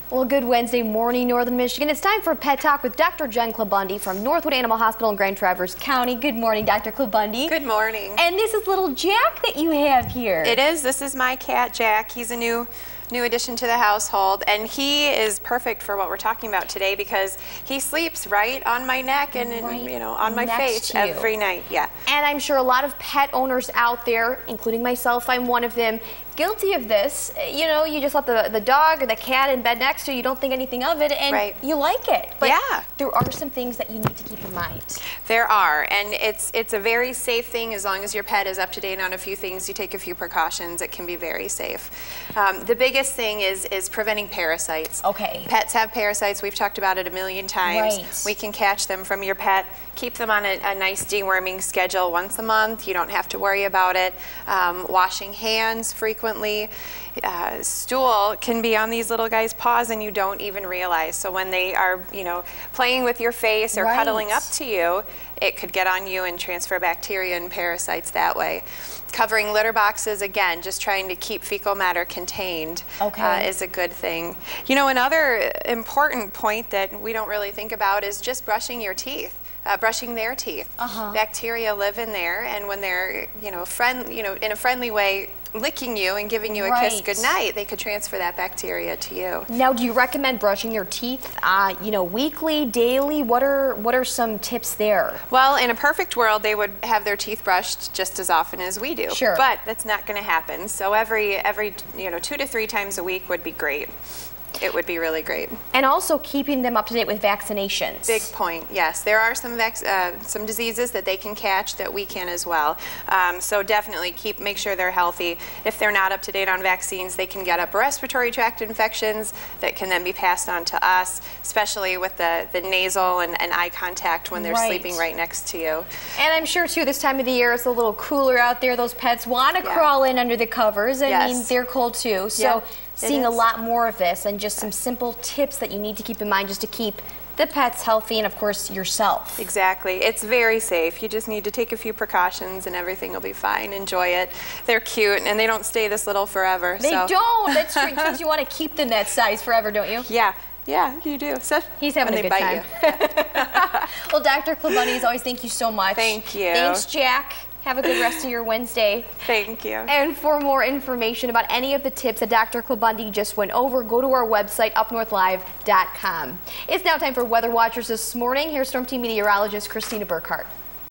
Well, good Wednesday morning, Northern Michigan. It's time for Pet Talk with Dr. Jen Klabundy from Northwood Animal Hospital in Grand Traverse County. Good morning, Dr. Klabundy. Good morning. And this is little Jack that you have here. It is. This is my cat, Jack. He's a new addition to the household, and he is perfect for what we're talking about today because he sleeps right on my neck and on my face every night. Yeah. And I'm sure a lot of pet owners out there, including myself, I'm one of them, guilty of this. You know, you just let the dog or the cat in bed next to you, don't think anything of it, and you like it. But there are some things that you need to keep in mind. There are, and it's a very safe thing as long as your pet is up to date on a few things. You take a few precautions, it can be very safe. The biggest thing is preventing parasites. Okay. Pets have parasites. We've talked about it a million times. Right. We can catch them from your pet. Keep them on a nice deworming schedule once a month. You don't have to worry about it. Washing hands frequently. Stool can be on these little guys' paws and you don't even realize. So when they are, playing with your face or cuddling up to you, it could get on you and transfer bacteria and parasites that way. Covering litter boxes, again, just trying to keep fecal matter contained is a good thing. Another important point that we don't really think about is just brushing your teeth. Brushing their teeth. Bacteria live in there, and when they're, in a friendly way, licking you and giving you a kiss goodnight, they could transfer that bacteria to you. Now, do you recommend brushing your teeth, weekly, daily? What are some tips there? Well, in a perfect world, they would have their teeth brushed just as often as we do. Sure. But that's not going to happen. So every 2 to 3 times a week would be great. It would be really great. And also keeping them up to date with vaccinations. Big point, yes. There are some diseases that they can catch that we can as well. So definitely make sure they're healthy. If they're not up to date on vaccines, they can get upper respiratory tract infections that can then be passed on to us, especially with the nasal and eye contact when they're sleeping right next to you. And I'm sure too, this time of the year it's a little cooler out there. Those pets want to crawl in under the covers. I mean, they're cold too. So seeing a lot more of this and just some simple tips that you need to keep in mind just to keep the pets healthy and of course yourself. Exactly. It's very safe. You just need to take a few precautions and everything will be fine. Enjoy it. They're cute and they don't stay this little forever. They don't. That's true. Because you want to keep them that size forever, don't you? Yeah. Yeah, you do. So he's having a good time. Well, Dr. Klabundy, as always, thank you so much. Thank you. Thanks, Jack. Have a good rest of your Wednesday. Thank you. And for more information about any of the tips that Dr. Klabundy just went over, go to our website, upnorthlive.com. It's now time for Weather Watchers this morning. Here's Storm Team meteorologist Christina Burkhart.